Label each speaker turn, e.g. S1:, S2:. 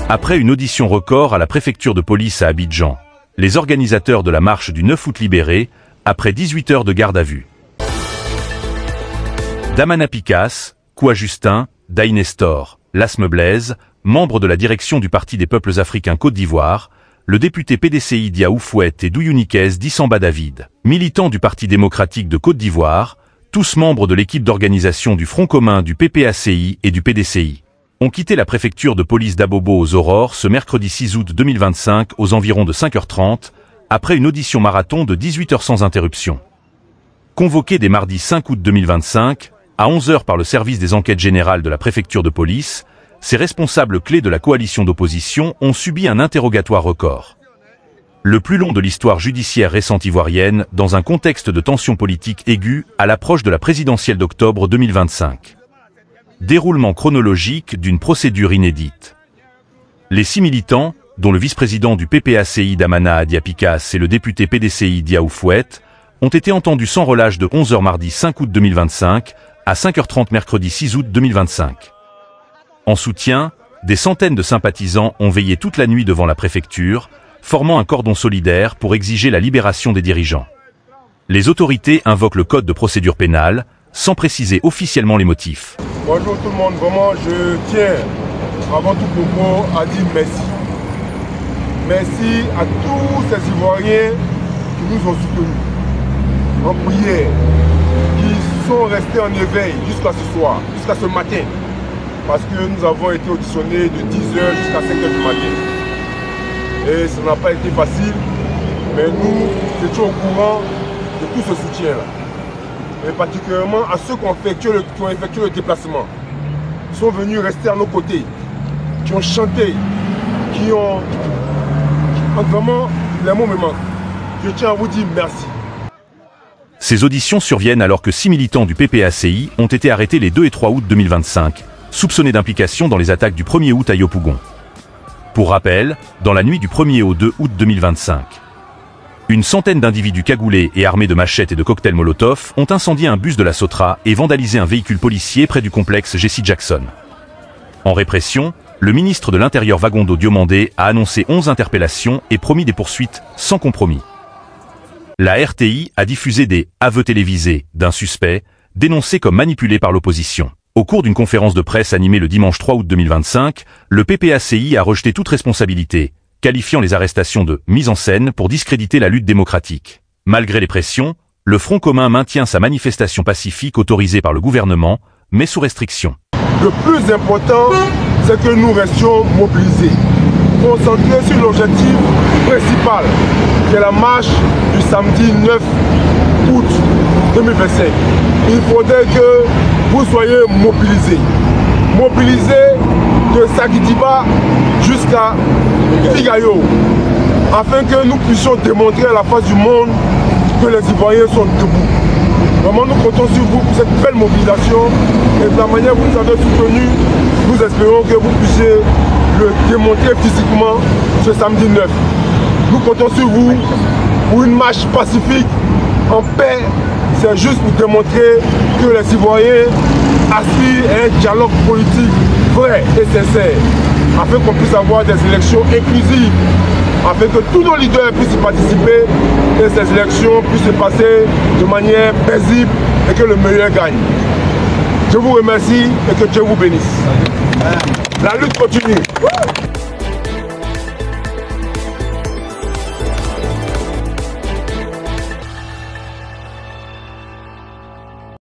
S1: Après une audition record à la préfecture de police à Abidjan, les organisateurs de la marche du 9 août libérés, après 18 heures de garde à vue. Damana Picasse, Koua Justin, Daï Nestor, Lasme Blaise, membre de la direction du Parti des peuples africains Côte d'Ivoire, le député PDCI Dia Oufouet et Douyouniquez Dissamba David, militants du Parti démocratique de Côte d'Ivoire, tous membres de l'équipe d'organisation du Front commun du PPACI et du PDCI, ont quitté la préfecture de police d'Abobo aux Aurores ce mercredi 6 août 2025 aux environs de 5h30, après une audition marathon de 18 heures sans interruption. Convoqués dès mardi 5 août 2025, à 11h par le service des enquêtes générales de la préfecture de police, ces responsables clés de la coalition d'opposition ont subi un interrogatoire record. Le plus long de l'histoire judiciaire récente ivoirienne dans un contexte de tension politique aiguë à l'approche de la présidentielle d'octobre 2025. Déroulement chronologique d'une procédure inédite. Les 6 militants, dont le vice-président du PPACI Damana Adia Picasse et le député PDCI Dia Oufouet, ont été entendus sans relâche de 11h mardi 5 août 2025 à 5h30 mercredi 6 août 2025. En soutien, des centaines de sympathisants ont veillé toute la nuit devant la préfecture, formant un cordon solidaire pour exiger la libération des dirigeants. Les autorités invoquent le code de procédure pénale, sans préciser officiellement les motifs.
S2: Bonjour tout le monde, vraiment je tiens avant tout propos à dire merci. Merci à tous ces Ivoiriens qui nous ont soutenus en prière, qui sont restés en éveil jusqu'à ce soir, jusqu'à ce matin. Parce que nous avons été auditionnés de 10h jusqu'à 5h du matin. Et ça n'a pas été facile, mais nous étions au courant de tout ce soutien-là. Et particulièrement à ceux qui ont effectué le déplacement. Ils sont venus rester à nos côtés, qui ont chanté, qui ont vraiment, les mots me manquent. Je tiens à vous dire merci.
S1: Ces auditions surviennent alors que 6 militants du PPACI ont été arrêtés les 2 et 3 août 2025, soupçonnés d'implication dans les attaques du 1er août à Yopougon. Pour rappel, dans la nuit du 1er au 2 août 2025, une centaine d'individus cagoulés et armés de machettes et de cocktails Molotov ont incendié un bus de la Sotra et vandalisé un véhicule policier près du complexe Jesse Jackson. En répression, le ministre de l'Intérieur Vagondo Diomandé a annoncé 11 interpellations et promis des poursuites sans compromis. La RTI a diffusé des aveux télévisés d'un suspect, dénoncé comme manipulé par l'opposition. Au cours d'une conférence de presse animée le dimanche 3 août 2025, le PPACI a rejeté toute responsabilité, qualifiant les arrestations de « mise en scène » pour discréditer la lutte démocratique. Malgré les pressions, le Front commun maintient sa manifestation pacifique autorisée par le gouvernement, mais sous restriction.
S2: Le plus important, c'est que nous restions mobilisés, concentrés sur l'objectif principal, qui est la marche du samedi 9 août 2025. Il faudrait que vous soyez mobilisés. Mobilisés de Sakidiba jusqu'à Figayo, afin que nous puissions démontrer à la face du monde que les Ivoiriens sont debout. Vraiment, nous comptons sur vous pour cette belle mobilisation et de la manière que vous nous avez soutenus, nous espérons que vous puissiez le démontrer physiquement ce samedi 9. Nous comptons sur vous pour une marche pacifique, en paix. C'est juste pour démontrer que les Ivoiriens aspirent à un dialogue politique vrai et sincère, afin qu'on puisse avoir des élections inclusives, afin que tous nos leaders puissent y participer et ces élections puissent se passer de manière paisible et que le meilleur gagne. Je vous remercie et que Dieu vous bénisse. La lutte continue.